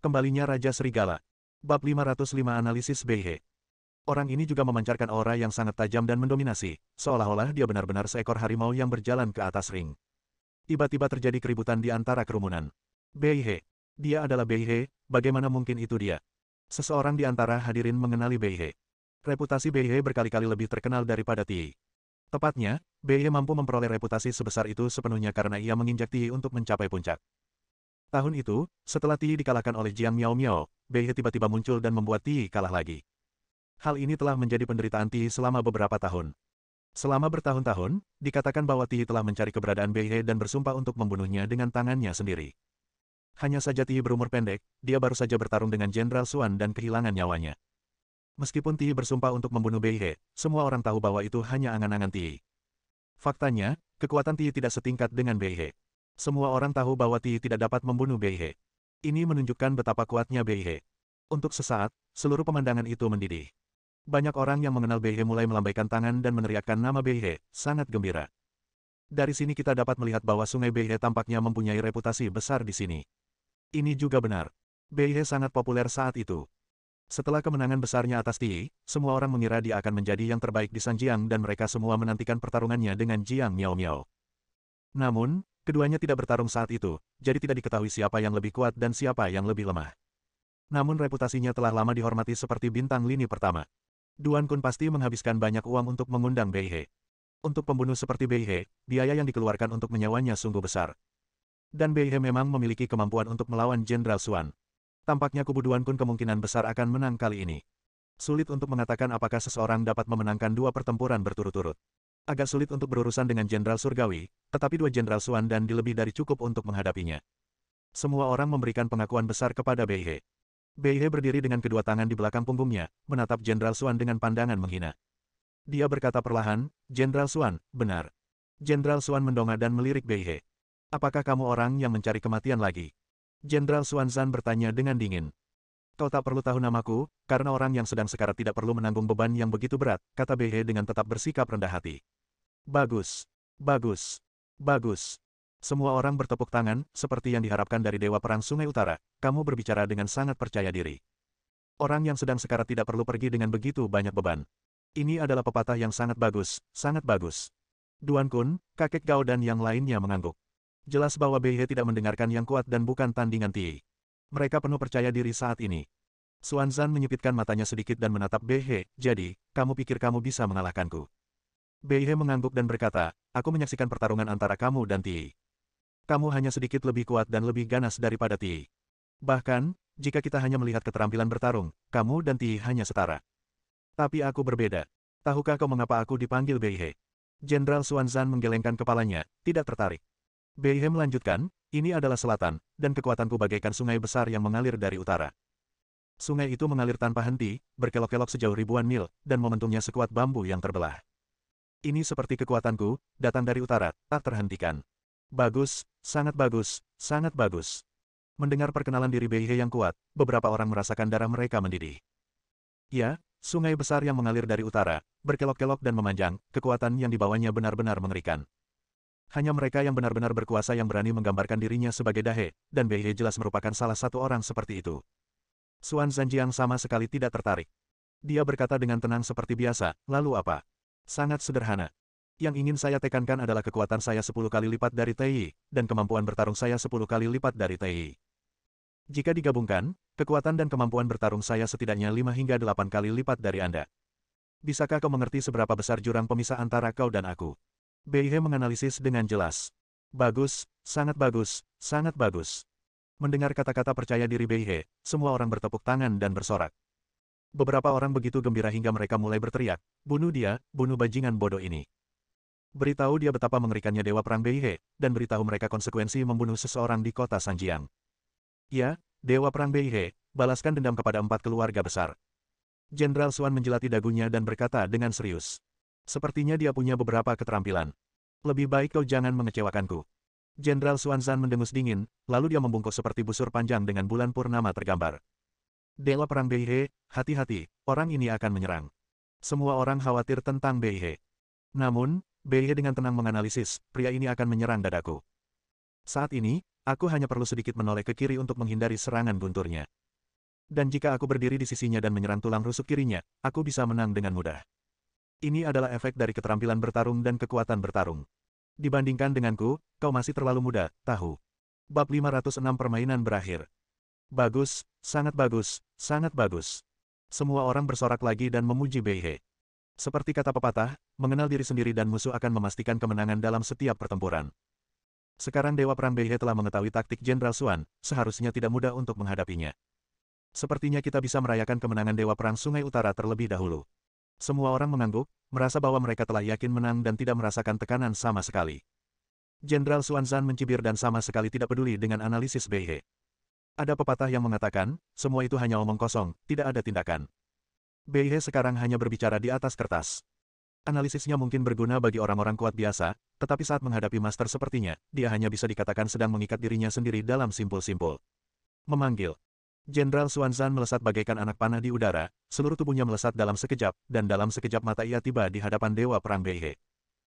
Kembalinya Raja Serigala. Bab 505 Analisis Beihe. Orang ini juga memancarkan aura yang sangat tajam dan mendominasi, seolah-olah dia benar-benar seekor harimau yang berjalan ke atas ring. Tiba-tiba terjadi keributan di antara kerumunan. Beihe. Dia adalah Beihe, bagaimana mungkin itu dia? Seseorang di antara hadirin mengenali Beihe. Reputasi Beihe berkali-kali lebih terkenal daripada Ti. Tepatnya, Beihe mampu memperoleh reputasi sebesar itu sepenuhnya karena ia menginjak Ti untuk mencapai puncak. Tahun itu, setelah Ti dikalahkan oleh Jiang Miao Miao, Beihe tiba-tiba muncul dan membuat Ti kalah lagi. Hal ini telah menjadi penderitaan Ti selama beberapa tahun. Selama bertahun-tahun, dikatakan bahwa Ti telah mencari keberadaan Beihe dan bersumpah untuk membunuhnya dengan tangannya sendiri. Hanya saja Ti berumur pendek, dia baru saja bertarung dengan Jenderal Xuan dan kehilangan nyawanya. Meskipun Ti bersumpah untuk membunuh Beihe, semua orang tahu bahwa itu hanya angan-angan Ti. Faktanya, kekuatan Ti tidak setingkat dengan Beihe. Semua orang tahu bahwa Ti tidak dapat membunuh Beihe. Ini menunjukkan betapa kuatnya Beihe. Untuk sesaat, seluruh pemandangan itu mendidih. Banyak orang yang mengenal Beihe mulai melambaikan tangan dan meneriakkan nama Beihe, sangat gembira. Dari sini kita dapat melihat bahwa Sungai Beihe tampaknya mempunyai reputasi besar di sini. Ini juga benar. Beihe sangat populer saat itu. Setelah kemenangan besarnya atas Ti, semua orang mengira dia akan menjadi yang terbaik di Sanjiang dan mereka semua menantikan pertarungannya dengan Jiang Miao Miao. Namun, keduanya tidak bertarung saat itu, jadi tidak diketahui siapa yang lebih kuat dan siapa yang lebih lemah. Namun reputasinya telah lama dihormati seperti bintang lini pertama. Duan Kun pasti menghabiskan banyak uang untuk mengundang Beihe. Untuk pembunuh seperti Beihe, biaya yang dikeluarkan untuk menyawanya sungguh besar. Dan Beihe memang memiliki kemampuan untuk melawan Jenderal Xuan. Tampaknya kubu Duan Kun kemungkinan besar akan menang kali ini. Sulit untuk mengatakan apakah seseorang dapat memenangkan dua pertempuran berturut-turut. Agak sulit untuk berurusan dengan Jenderal Surgawi, tetapi dua Jenderal Xuan dan lebih dari cukup untuk menghadapinya. Semua orang memberikan pengakuan besar kepada Beihe. Beihe berdiri dengan kedua tangan di belakang punggungnya, menatap Jenderal Xuan dengan pandangan menghina. Dia berkata perlahan, "Jenderal Xuan, benar." Jenderal Xuan mendongak dan melirik Beihe. "Apakah kamu orang yang mencari kematian lagi?" Jenderal Xuanzan bertanya dengan dingin. "Kau tak perlu tahu namaku, karena orang yang sedang sekarat tidak perlu menanggung beban yang begitu berat," kata Beihe dengan tetap bersikap rendah hati. "Bagus. Bagus. Bagus." Semua orang bertepuk tangan, seperti yang diharapkan dari Dewa Perang Sungai Utara. Kamu berbicara dengan sangat percaya diri. Orang yang sedang sekarat tidak perlu pergi dengan begitu banyak beban. Ini adalah pepatah yang sangat bagus, sangat bagus. Duan Kun, kakek Gao dan yang lainnya mengangguk. Jelas bahwa Beihe tidak mendengarkan yang kuat dan bukan tandingan Ti. Mereka penuh percaya diri saat ini. Xuanzan menyipitkan matanya sedikit dan menatap Beihe, "Jadi, kamu pikir kamu bisa mengalahkanku?" Beihe mengangguk dan berkata, "Aku menyaksikan pertarungan antara kamu dan Ti. Kamu hanya sedikit lebih kuat dan lebih ganas daripada Ti. Bahkan, jika kita hanya melihat keterampilan bertarung, kamu dan Ti hanya setara. Tapi aku berbeda. Tahukah kau mengapa aku dipanggil Beihe?" Jenderal Xuanzan menggelengkan kepalanya, tidak tertarik. Beihe melanjutkan, "Ini adalah selatan, dan kekuatanku bagaikan sungai besar yang mengalir dari utara. Sungai itu mengalir tanpa henti, berkelok-kelok sejauh ribuan mil, dan momentumnya sekuat bambu yang terbelah. Ini seperti kekuatanku, datang dari utara, tak terhentikan. Bagus, sangat bagus, sangat bagus." Mendengar perkenalan diri Beihe yang kuat, beberapa orang merasakan darah mereka mendidih. Ya, sungai besar yang mengalir dari utara, berkelok-kelok dan memanjang, kekuatan yang dibawanya benar-benar mengerikan. Hanya mereka yang benar-benar berkuasa yang berani menggambarkan dirinya sebagai dahe, dan Beihe jelas merupakan salah satu orang seperti itu. Xuan Zhanjiang sama sekali tidak tertarik. Dia berkata dengan tenang seperti biasa, "Lalu apa?" "Sangat sederhana. Yang ingin saya tekankan adalah kekuatan saya 10 kali lipat dari Tei, dan kemampuan bertarung saya 10 kali lipat dari Tei. Jika digabungkan, kekuatan dan kemampuan bertarung saya setidaknya 5 hingga 8 kali lipat dari Anda. Bisakah kau mengerti seberapa besar jurang pemisah antara kau dan aku?" Beihe menganalisis dengan jelas. "Bagus, sangat bagus, sangat bagus." Mendengar kata-kata percaya diri Beihe, semua orang bertepuk tangan dan bersorak. Beberapa orang begitu gembira hingga mereka mulai berteriak, "Bunuh dia, bunuh bajingan bodoh ini. Beritahu dia betapa mengerikannya Dewa Perang Beihe, dan beritahu mereka konsekuensi membunuh seseorang di kota Sanjiang. Ya, Dewa Perang Beihe, balaskan dendam kepada 4 keluarga besar." Jenderal Xuan menjelati dagunya dan berkata dengan serius. "Sepertinya dia punya beberapa keterampilan. Lebih baik kau jangan mengecewakanku." Jenderal Xuanzan mendengus dingin, lalu dia membungkuk seperti busur panjang dengan bulan purnama tergambar. "Dewa Perang Beihe, hati-hati, orang ini akan menyerang." Semua orang khawatir tentang Beihe. Namun, Beihe dengan tenang menganalisis, "Pria ini akan menyerang dadaku. Saat ini, aku hanya perlu sedikit menoleh ke kiri untuk menghindari serangan gunturnya. Dan jika aku berdiri di sisinya dan menyerang tulang rusuk kirinya, aku bisa menang dengan mudah. Ini adalah efek dari keterampilan bertarung dan kekuatan bertarung. Dibandingkan denganku, kau masih terlalu muda, tahu. Bab 506 permainan berakhir. Bagus, sangat bagus, sangat bagus. Semua orang bersorak lagi dan memuji Bei He. Seperti kata pepatah, mengenal diri sendiri dan musuh akan memastikan kemenangan dalam setiap pertempuran. Sekarang Dewa Perang Bei He telah mengetahui taktik Jenderal Xuan, seharusnya tidak mudah untuk menghadapinya. Sepertinya kita bisa merayakan kemenangan Dewa Perang Sungai Utara terlebih dahulu. Semua orang mengangguk, merasa bahwa mereka telah yakin menang dan tidak merasakan tekanan sama sekali. Jenderal Xuanzan mencibir dan sama sekali tidak peduli dengan analisis Bei He. Ada pepatah yang mengatakan, semua itu hanya omong kosong, tidak ada tindakan. Bei He sekarang hanya berbicara di atas kertas. Analisisnya mungkin berguna bagi orang-orang kuat biasa, tetapi saat menghadapi master sepertinya, dia hanya bisa dikatakan sedang mengikat dirinya sendiri dalam simpul-simpul. Memanggil. Jenderal Xuanzan melesat bagaikan anak panah di udara, seluruh tubuhnya melesat dalam sekejap, dan dalam sekejap mata ia tiba di hadapan Dewa Perang Bei He.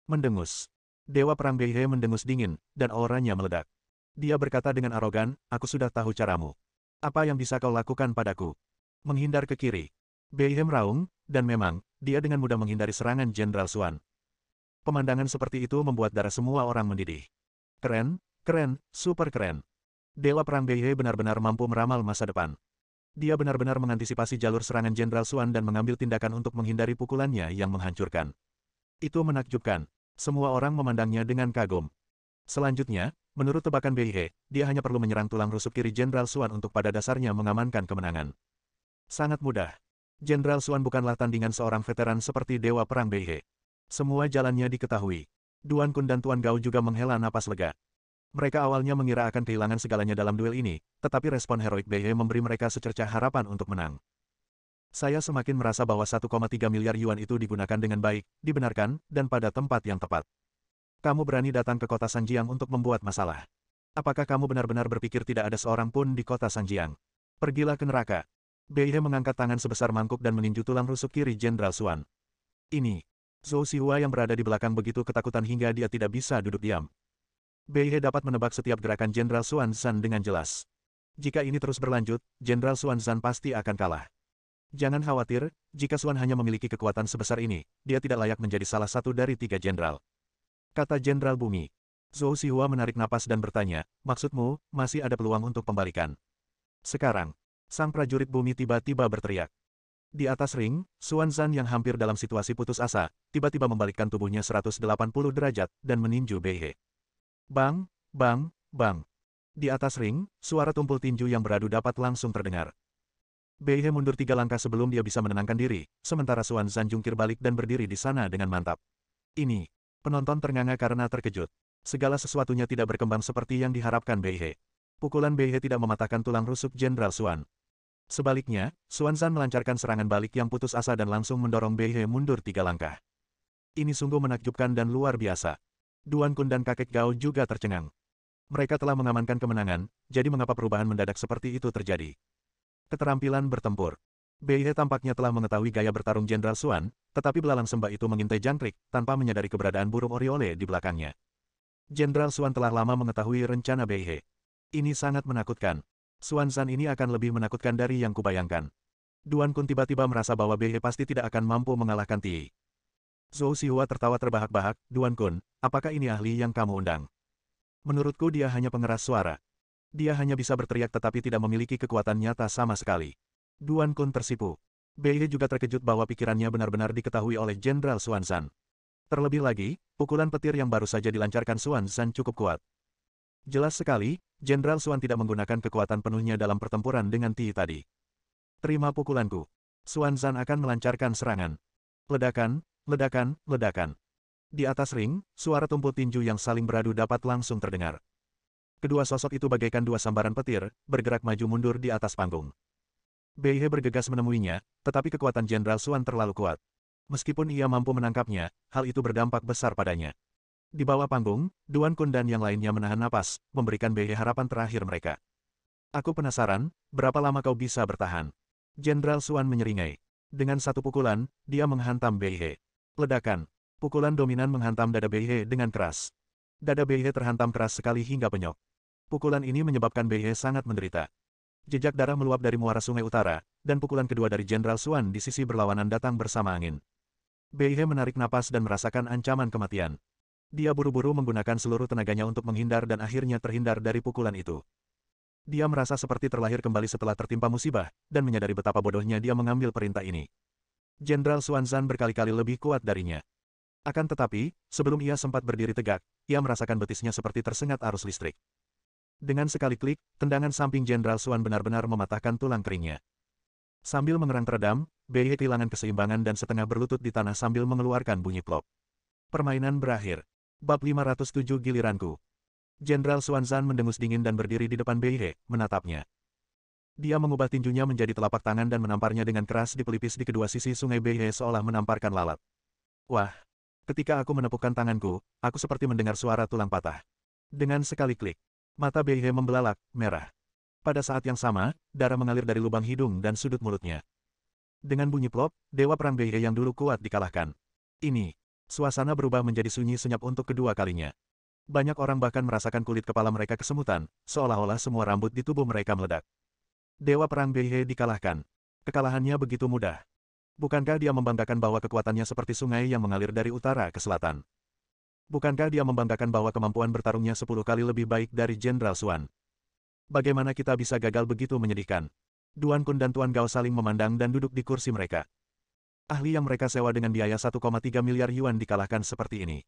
Mendengus. Dewa Perang Bei He mendengus dingin, dan auranya meledak. Dia berkata dengan arogan, aku sudah tahu caramu. Apa yang bisa kau lakukan padaku? Menghindar ke kiri. Bei He meraung, dan memang, dia dengan mudah menghindari serangan Jenderal Xuan. Pemandangan seperti itu membuat darah semua orang mendidih. Keren, keren, super keren. Dewa Perang Bei He benar-benar mampu meramal masa depan. Dia benar-benar mengantisipasi jalur serangan Jenderal Xuan dan mengambil tindakan untuk menghindari pukulannya yang menghancurkan. Itu menakjubkan. Semua orang memandangnya dengan kagum. Selanjutnya, menurut tebakan Bei He, dia hanya perlu menyerang tulang rusuk kiri Jenderal Xuan untuk pada dasarnya mengamankan kemenangan. Sangat mudah. Jenderal Xuan bukanlah tandingan seorang veteran seperti Dewa Perang Bei He. Semua jalannya diketahui. Duan Kun dan Tuan Gao juga menghela napas lega. Mereka awalnya mengira akan kehilangan segalanya dalam duel ini, tetapi respon heroik Bei He memberi mereka secercah harapan untuk menang. Saya semakin merasa bahwa 1,3 miliar yuan itu digunakan dengan baik, dibenarkan, dan pada tempat yang tepat. Kamu berani datang ke kota Sanjiang untuk membuat masalah. Apakah kamu benar-benar berpikir tidak ada seorang pun di kota Sanjiang? Pergilah ke neraka. Bei He mengangkat tangan sebesar mangkuk dan meninju tulang rusuk kiri Jenderal Xuan. Ini. Zhou Xihua yang berada di belakang begitu ketakutan hingga dia tidak bisa duduk diam. Bei He dapat menebak setiap gerakan Jenderal Xuanzan dengan jelas. Jika ini terus berlanjut, Jenderal Xuanzan pasti akan kalah. Jangan khawatir, jika Xuan hanya memiliki kekuatan sebesar ini, dia tidak layak menjadi salah satu dari 3 jenderal. Kata Jenderal Bumi. Zhou Xihua menarik napas dan bertanya, maksudmu, masih ada peluang untuk pembalikan. Sekarang. Sang prajurit bumi tiba-tiba berteriak. Di atas ring, Xuanzan yang hampir dalam situasi putus asa, tiba-tiba membalikkan tubuhnya 180 derajat dan meninju Bei He. Bang, bang, bang. Di atas ring, suara tumpul tinju yang beradu dapat langsung terdengar. Bei He mundur 3 langkah sebelum dia bisa menenangkan diri, sementara Xuanzan jungkir balik dan berdiri di sana dengan mantap. Ini. Penonton ternganga karena terkejut. Segala sesuatunya tidak berkembang seperti yang diharapkan Bei He. Pukulan Bei He tidak mematahkan tulang rusuk Jenderal Xuan. Sebaliknya, Xuanzan melancarkan serangan balik yang putus asa dan langsung mendorong Bei He mundur 3 langkah. Ini sungguh menakjubkan dan luar biasa. Duan Kun dan kakek Gao juga tercengang. Mereka telah mengamankan kemenangan, jadi mengapa perubahan mendadak seperti itu terjadi? Keterampilan bertempur. Bei He tampaknya telah mengetahui gaya bertarung Jenderal Xuan, tetapi belalang sembah itu mengintai jangkrik, tanpa menyadari keberadaan burung Oriole di belakangnya. Jenderal Xuan telah lama mengetahui rencana Bei He. Ini sangat menakutkan. Xuanzan ini akan lebih menakutkan dari yang kubayangkan. Duan Kun tiba-tiba merasa bahwa Bei He pasti tidak akan mampu mengalahkan Ti. Zhou Xihua tertawa terbahak-bahak, Duan Kun, apakah ini ahli yang kamu undang? Menurutku dia hanya pengeras suara. Dia hanya bisa berteriak tetapi tidak memiliki kekuatan nyata sama sekali. Duan Kun tersipu. Bei He juga terkejut bahwa pikirannya benar-benar diketahui oleh Jenderal Xuanzan. Terlebih lagi, pukulan petir yang baru saja dilancarkan Xuanzan cukup kuat. Jelas sekali, Jenderal Xuan tidak menggunakan kekuatan penuhnya dalam pertempuran dengan Ti tadi. Terima pukulanku. Xuanzan akan melancarkan serangan. Ledakan, ledakan, ledakan. Di atas ring, suara tumpul tinju yang saling beradu dapat langsung terdengar. Kedua sosok itu bagaikan 2 sambaran petir, bergerak maju mundur di atas panggung. Bei He bergegas menemuinya, tetapi kekuatan Jenderal Xuan terlalu kuat. Meskipun ia mampu menangkapnya, hal itu berdampak besar padanya. Di bawah panggung, Duan Kun dan yang lainnya menahan napas, memberikan Bei He harapan terakhir mereka. Aku penasaran, berapa lama kau bisa bertahan? Jenderal Xuan menyeringai. Dengan satu pukulan, dia menghantam Bei He. Ledakan. Pukulan dominan menghantam dada Bei He dengan keras. Dada Bei He terhantam keras sekali hingga penyok. Pukulan ini menyebabkan Beihe sangat menderita. Jejak darah meluap dari muara sungai utara, dan pukulan kedua dari Jenderal Xuan di sisi berlawanan datang bersama angin. Beihe menarik napas dan merasakan ancaman kematian. Dia buru-buru menggunakan seluruh tenaganya untuk menghindar dan akhirnya terhindar dari pukulan itu. Dia merasa seperti terlahir kembali setelah tertimpa musibah, dan menyadari betapa bodohnya dia mengambil perintah ini. Jenderal Xuanzan berkali-kali lebih kuat darinya. Akan tetapi, sebelum ia sempat berdiri tegak, ia merasakan betisnya seperti tersengat arus listrik. Dengan sekali klik, tendangan samping Jenderal Xuan benar-benar mematahkan tulang keringnya. Sambil mengerang teredam, Beihe kehilangan keseimbangan dan setengah berlutut di tanah sambil mengeluarkan bunyi plop. Permainan berakhir. Bab 507 giliranku. Jenderal Xuanzan mendengus dingin dan berdiri di depan Beihe, menatapnya. Dia mengubah tinjunya menjadi telapak tangan dan menamparnya dengan keras di pelipis di kedua sisi sungai Beihe seolah menamparkan lalat. Wah! Ketika aku menepukkan tanganku, aku seperti mendengar suara tulang patah. Dengan sekali klik, mata Beihe membelalak, merah. Pada saat yang sama, darah mengalir dari lubang hidung dan sudut mulutnya. Dengan bunyi plop, Dewa Perang Beihe yang dulu kuat dikalahkan. Ini, suasana berubah menjadi sunyi senyap untuk kedua kalinya. Banyak orang bahkan merasakan kulit kepala mereka kesemutan, seolah-olah semua rambut di tubuh mereka meledak. Dewa Perang Beihe dikalahkan. Kekalahannya begitu mudah. Bukankah dia membanggakan bahwa kekuatannya seperti sungai yang mengalir dari utara ke selatan? Bukankah dia membanggakan bahwa kemampuan bertarungnya 10 kali lebih baik dari Jenderal Xuan? Bagaimana kita bisa gagal begitu menyedihkan? Duan Kun dan Tuan Gao saling memandang dan duduk di kursi mereka. Ahli yang mereka sewa dengan biaya 1,3 miliar yuan dikalahkan seperti ini.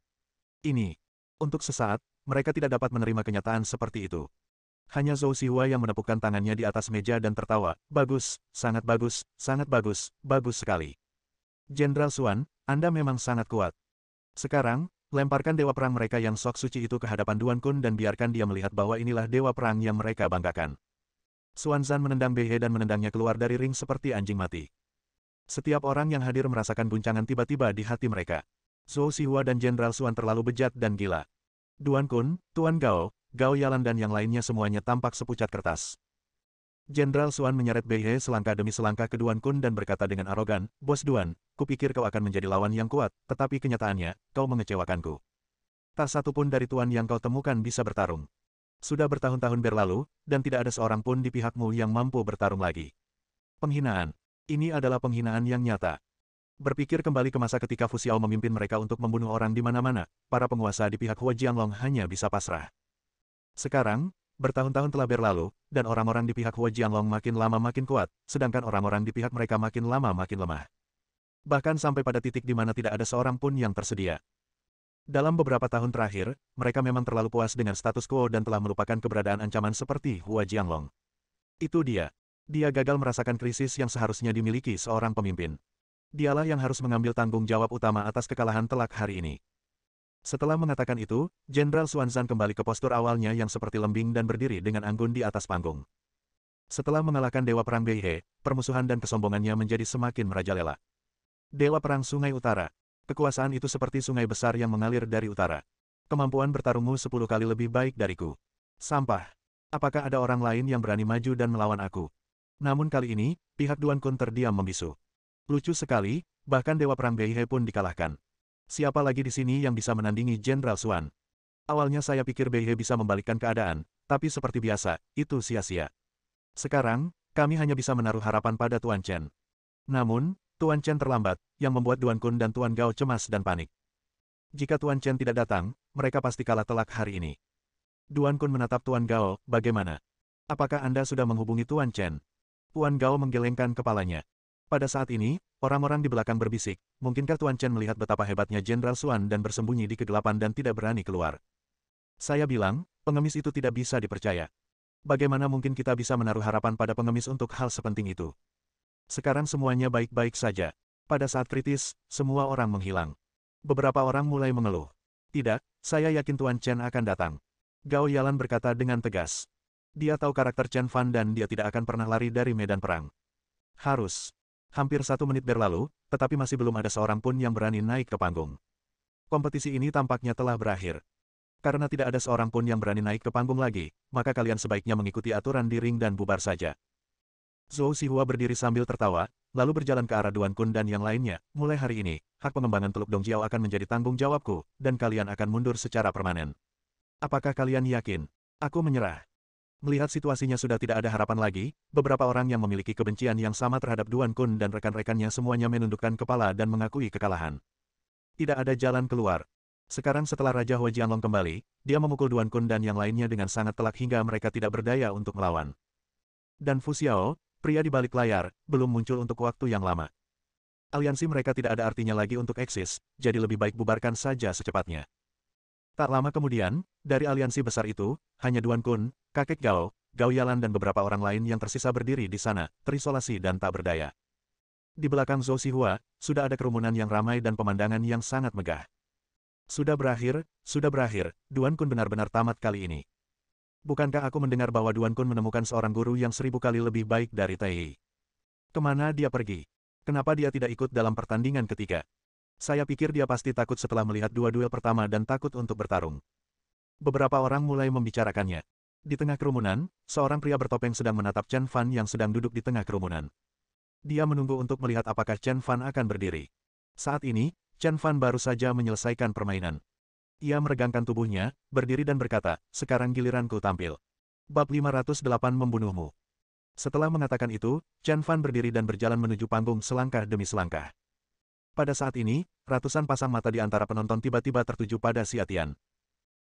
Ini. Untuk sesaat, mereka tidak dapat menerima kenyataan seperti itu. Hanya Zhou Xihua yang menepukkan tangannya di atas meja dan tertawa. Bagus, bagus sekali. Jenderal Xuan, Anda memang sangat kuat. Sekarang, lemparkan dewa perang mereka yang sok suci itu ke hadapan Duan Kun dan biarkan dia melihat bahwa inilah dewa perang yang mereka banggakan. Xuanzan menendang Beihe dan menendangnya keluar dari ring seperti anjing mati. Setiap orang yang hadir merasakan guncangan tiba-tiba di hati mereka. Zhou Xihua dan Jenderal Xuan terlalu bejat dan gila. Duan Kun, Tuan Gao, Gao Yalan dan yang lainnya semuanya tampak sepucat kertas. Jenderal Xuan menyeret Beihe selangkah demi selangkah ke Duan Kun dan berkata dengan arogan, "Bos Duan, kupikir kau akan menjadi lawan yang kuat, tetapi kenyataannya, kau mengecewakanku. Tak satu pun dari tuan yang kau temukan bisa bertarung. Sudah bertahun-tahun berlalu, dan tidak ada seorang pun di pihakmu yang mampu bertarung lagi. Penghinaan. Ini adalah penghinaan yang nyata." Berpikir kembali ke masa ketika Fu Xiao memimpin mereka untuk membunuh orang di mana-mana, para penguasa di pihak Hua Jianglong hanya bisa pasrah. Sekarang, bertahun-tahun telah berlalu, dan orang-orang di pihak Hua Jianglong makin lama makin kuat, sedangkan orang-orang di pihak mereka makin lama makin lemah. Bahkan sampai pada titik di mana tidak ada seorang pun yang tersedia. Dalam beberapa tahun terakhir, mereka memang terlalu puas dengan status quo dan telah melupakan keberadaan ancaman seperti Hua Jianglong. Itu dia. Dia gagal merasakan krisis yang seharusnya dimiliki seorang pemimpin. Dialah yang harus mengambil tanggung jawab utama atas kekalahan telak hari ini. Setelah mengatakan itu, Jenderal Xuanzan kembali ke postur awalnya yang seperti lembing dan berdiri dengan anggun di atas panggung. Setelah mengalahkan Dewa Perang Beihe, permusuhan dan kesombongannya menjadi semakin merajalela. Dewa Perang Sungai Utara. Kekuasaan itu seperti sungai besar yang mengalir dari utara. Kemampuan bertarungmu 10 kali lebih baik dariku. Sampah. Apakah ada orang lain yang berani maju dan melawan aku? Namun kali ini, pihak Duan Kun terdiam membisu. Lucu sekali, bahkan Dewa Perang Beihe pun dikalahkan. Siapa lagi di sini yang bisa menandingi Jenderal Xuan? Awalnya saya pikir Beihe bisa membalikkan keadaan, tapi seperti biasa, itu sia-sia. Sekarang, kami hanya bisa menaruh harapan pada Tuan Chen. Namun, Tuan Chen terlambat, yang membuat Duan Kun dan Tuan Gao cemas dan panik. Jika Tuan Chen tidak datang, mereka pasti kalah telak hari ini. Duan Kun menatap Tuan Gao, bagaimana? Apakah Anda sudah menghubungi Tuan Chen? Tuan Gao menggelengkan kepalanya. Pada saat ini, orang-orang di belakang berbisik, mungkinkah Tuan Chen melihat betapa hebatnya Jenderal Xuan dan bersembunyi di kegelapan dan tidak berani keluar? Saya bilang, pengemis itu tidak bisa dipercaya. Bagaimana mungkin kita bisa menaruh harapan pada pengemis untuk hal sepenting itu? Sekarang semuanya baik-baik saja. Pada saat kritis, semua orang menghilang. Beberapa orang mulai mengeluh. Tidak, saya yakin Tuan Chen akan datang. Gao Yalan berkata dengan tegas. Dia tahu karakter Chen Fan dan dia tidak akan pernah lari dari medan perang. Harus. Hampir 1 menit berlalu, tetapi masih belum ada seorang pun yang berani naik ke panggung. Kompetisi ini tampaknya telah berakhir. Karena tidak ada seorang pun yang berani naik ke panggung lagi, maka kalian sebaiknya mengikuti aturan di ring dan bubar saja. Zhou Xihua berdiri sambil tertawa, lalu berjalan ke arah Duan Kun dan yang lainnya. Mulai hari ini, hak pengembangan Teluk Dongjiao akan menjadi tanggung jawabku, dan kalian akan mundur secara permanen. Apakah kalian yakin? Aku menyerah. Melihat situasinya sudah tidak ada harapan lagi, beberapa orang yang memiliki kebencian yang sama terhadap Duan Kun dan rekan-rekannya semuanya menundukkan kepala dan mengakui kekalahan. Tidak ada jalan keluar. Sekarang setelah Raja Hua Jianlong kembali, dia memukul Duan Kun dan yang lainnya dengan sangat telak hingga mereka tidak berdaya untuk melawan. Dan Fu Xiao, pria di balik layar, belum muncul untuk waktu yang lama. Aliansi mereka tidak ada artinya lagi untuk eksis, jadi lebih baik bubarkan saja secepatnya. Tak lama kemudian, dari aliansi besar itu, hanya Duan Kun, kakek Gao, Gao Yalan dan beberapa orang lain yang tersisa berdiri di sana, terisolasi dan tak berdaya. Di belakang Zhou Xihua, sudah ada kerumunan yang ramai dan pemandangan yang sangat megah. Sudah berakhir, Duan Kun benar-benar tamat kali ini. Bukankah aku mendengar bahwa Duan Kun menemukan seorang guru yang 1000 kali lebih baik dari Tai? Kemana dia pergi? Kenapa dia tidak ikut dalam pertandingan ketiga? Saya pikir dia pasti takut setelah melihat dua duel pertama dan takut untuk bertarung. Beberapa orang mulai membicarakannya. Di tengah kerumunan, seorang pria bertopeng sedang menatap Chen Fan yang sedang duduk di tengah kerumunan. Dia menunggu untuk melihat apakah Chen Fan akan berdiri. Saat ini, Chen Fan baru saja menyelesaikan permainan. Ia meregangkan tubuhnya, berdiri dan berkata, "Sekarang giliranku tampil." Bab 508 membunuhmu. Setelah mengatakan itu, Chen Fan berdiri dan berjalan menuju panggung selangkah demi selangkah. Pada saat ini, ratusan pasang mata di antara penonton tiba-tiba tertuju pada Xia Tian.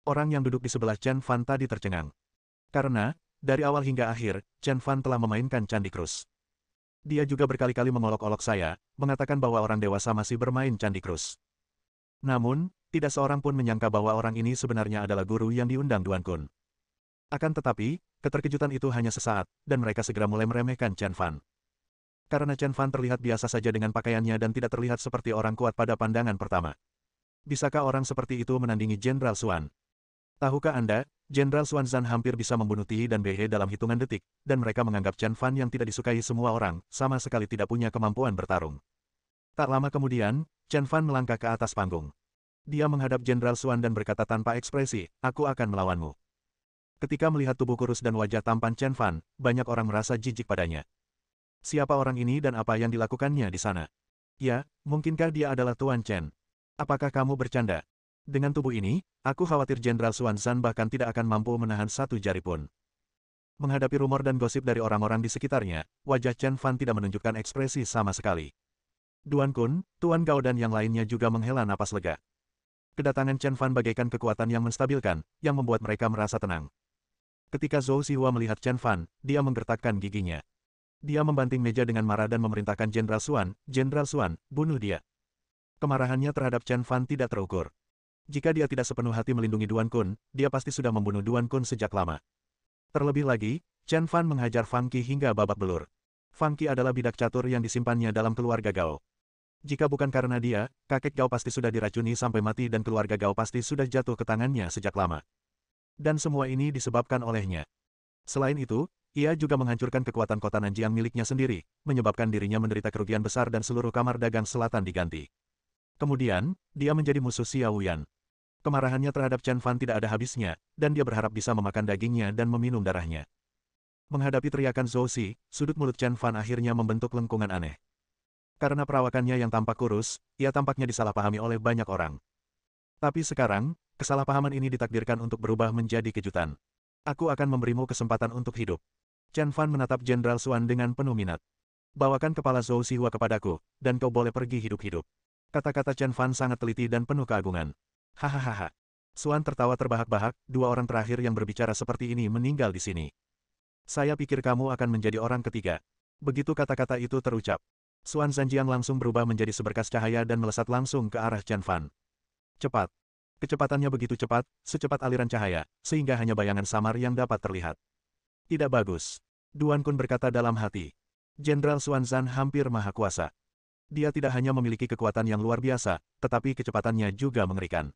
Orang yang duduk di sebelah Chen Fan tadi tercengang. Karena, dari awal hingga akhir, Chen Fan telah memainkan Candi Krus. Dia juga berkali-kali mengolok-olok saya, mengatakan bahwa orang dewasa masih bermain Candi Krus. Namun, tidak seorang pun menyangka bahwa orang ini sebenarnya adalah guru yang diundang Duan Kun. Akan tetapi, keterkejutan itu hanya sesaat, dan mereka segera mulai meremehkan Chen Fan. Karena Chen Fan terlihat biasa saja dengan pakaiannya dan tidak terlihat seperti orang kuat pada pandangan pertama. Bisakah orang seperti itu menandingi Jenderal Xuan? Tahukah Anda, Jenderal Xuan Zhan hampir bisa membunuh Ti dan Bei He dalam hitungan detik, dan mereka menganggap Chen Fan yang tidak disukai semua orang, sama sekali tidak punya kemampuan bertarung. Tak lama kemudian, Chen Fan melangkah ke atas panggung. Dia menghadap Jenderal Xuan dan berkata tanpa ekspresi, "Aku akan melawanmu." Ketika melihat tubuh kurus dan wajah tampan Chen Fan, banyak orang merasa jijik padanya. Siapa orang ini dan apa yang dilakukannya di sana? Ya, mungkinkah dia adalah Tuan Chen? Apakah kamu bercanda? Dengan tubuh ini, aku khawatir Jenderal Xuan Zhan bahkan tidak akan mampu menahan satu jari pun. Menghadapi rumor dan gosip dari orang-orang di sekitarnya, wajah Chen Fan tidak menunjukkan ekspresi sama sekali. Duan Kun, Tuan Gao dan yang lainnya juga menghela napas lega. Kedatangan Chen Fan bagaikan kekuatan yang menstabilkan, yang membuat mereka merasa tenang. Ketika Zhou Xihua melihat Chen Fan, dia menggertakkan giginya. Dia membanting meja dengan marah dan memerintahkan Jenderal Xuan, bunuh dia. Kemarahannya terhadap Chen Fan tidak terukur. Jika dia tidak sepenuh hati melindungi Duan Kun, dia pasti sudah membunuh Duan Kun sejak lama. Terlebih lagi, Chen Fan menghajar Fang Qi hingga babak belur. Fang Qi adalah bidak catur yang disimpannya dalam keluarga Gao. Jika bukan karena dia, kakek Gao pasti sudah diracuni sampai mati dan keluarga Gao pasti sudah jatuh ke tangannya sejak lama. Dan semua ini disebabkan olehnya. Selain itu, ia juga menghancurkan kekuatan kota Nanjiang miliknya sendiri, menyebabkan dirinya menderita kerugian besar dan seluruh kamar dagang selatan diganti. Kemudian, dia menjadi musuh Xiao Wuyan. Kemarahannya terhadap Chen Fan tidak ada habisnya, dan dia berharap bisa memakan dagingnya dan meminum darahnya. Menghadapi teriakan Zhou Xi, sudut mulut Chen Fan akhirnya membentuk lengkungan aneh. Karena perawakannya yang tampak kurus, ia tampaknya disalahpahami oleh banyak orang. Tapi sekarang, kesalahpahaman ini ditakdirkan untuk berubah menjadi kejutan. Aku akan memberimu kesempatan untuk hidup. Chen Fan menatap Jenderal Xuan dengan penuh minat. Bawakan kepala Zhou Xihua kepadaku, dan kau boleh pergi hidup-hidup. Kata-kata Chen Fan sangat teliti dan penuh keagungan. Hahaha. Xuan tertawa terbahak-bahak, dua orang terakhir yang berbicara seperti ini meninggal di sini. Saya pikir kamu akan menjadi orang ketiga. Begitu kata-kata itu terucap, Xuan Zhanjiang langsung berubah menjadi seberkas cahaya dan melesat langsung ke arah Chen Fan. Cepat. Kecepatannya begitu cepat, secepat aliran cahaya, sehingga hanya bayangan samar yang dapat terlihat. Tidak bagus. Duan Kun berkata dalam hati. Jenderal Xuan Zhan hampir maha kuasa. Dia tidak hanya memiliki kekuatan yang luar biasa, tetapi kecepatannya juga mengerikan.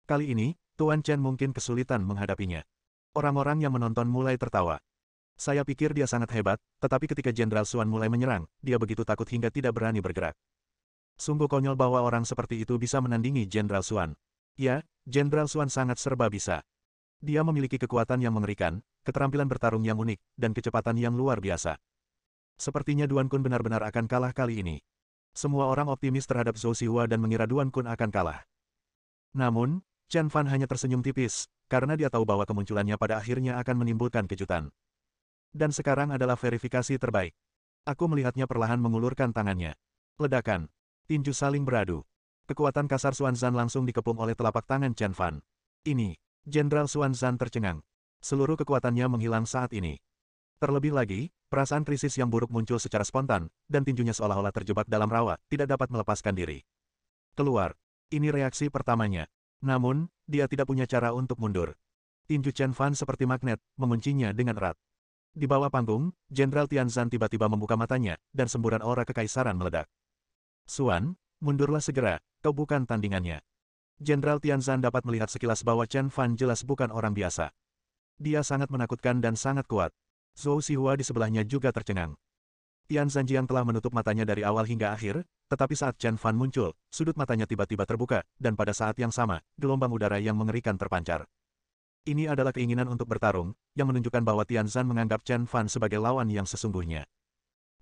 Kali ini, Tuan Chen mungkin kesulitan menghadapinya. Orang-orang yang menonton mulai tertawa. Saya pikir dia sangat hebat, tetapi ketika Jenderal Xuan mulai menyerang, dia begitu takut hingga tidak berani bergerak. Sungguh konyol bahwa orang seperti itu bisa menandingi Jenderal Xuan. Ya, Jenderal Xuan sangat serba bisa. Dia memiliki kekuatan yang mengerikan, keterampilan bertarung yang unik, dan kecepatan yang luar biasa. Sepertinya Duan Kun benar-benar akan kalah kali ini. Semua orang optimis terhadap Zhou Xihua dan mengira Duan Kun akan kalah. Namun, Chen Fan hanya tersenyum tipis, karena dia tahu bahwa kemunculannya pada akhirnya akan menimbulkan kejutan. Dan sekarang adalah verifikasi terbaik. Aku melihatnya perlahan mengulurkan tangannya. Ledakan. Tinju saling beradu. Kekuatan kasar Xuanzan langsung dikepung oleh telapak tangan Chen Fan. Ini, Jenderal Xuanzan tercengang. Seluruh kekuatannya menghilang saat ini. Terlebih lagi, perasaan krisis yang buruk muncul secara spontan, dan tinjunya seolah-olah terjebak dalam rawa, tidak dapat melepaskan diri. Keluar. Ini reaksi pertamanya. Namun, dia tidak punya cara untuk mundur. Tinju Chen Fan seperti magnet, menguncinya dengan erat. Di bawah panggung, Jenderal Tianzan tiba-tiba membuka matanya, dan semburan aura kekaisaran meledak. Xuan, mundurlah segera, kau bukan tandingannya. Jenderal Tianzan dapat melihat sekilas bahwa Chen Fan jelas bukan orang biasa. Dia sangat menakutkan dan sangat kuat. Zhou Xihua di sebelahnya juga tercengang. Tianzan Jiang telah menutup matanya dari awal hingga akhir, tetapi saat Chen Fan muncul, sudut matanya tiba-tiba terbuka, dan pada saat yang sama, gelombang udara yang mengerikan terpancar. Ini adalah keinginan untuk bertarung, yang menunjukkan bahwa Tianzan menganggap Chen Fan sebagai lawan yang sesungguhnya.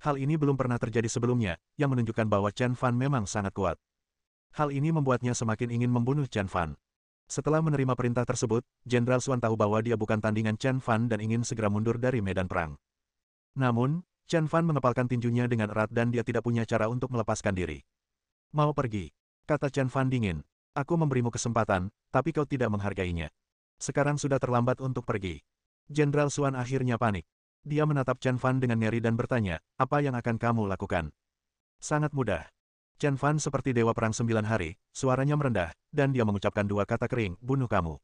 Hal ini belum pernah terjadi sebelumnya, yang menunjukkan bahwa Chen Fan memang sangat kuat. Hal ini membuatnya semakin ingin membunuh Chen Fan. Setelah menerima perintah tersebut, Jenderal Xuan tahu bahwa dia bukan tandingan Chen Fan dan ingin segera mundur dari medan perang. Namun, Chen Fan mengepalkan tinjunya dengan erat dan dia tidak punya cara untuk melepaskan diri. Mau pergi, kata Chen Fan dingin. Aku memberimu kesempatan, tapi kau tidak menghargainya. Sekarang sudah terlambat untuk pergi. Jenderal Xuan akhirnya panik. Dia menatap Chen Fan dengan ngeri dan bertanya, apa yang akan kamu lakukan? Sangat mudah. Chen Fan seperti dewa perang 9 hari, suaranya merendah, dan dia mengucapkan dua kata kering, bunuh kamu.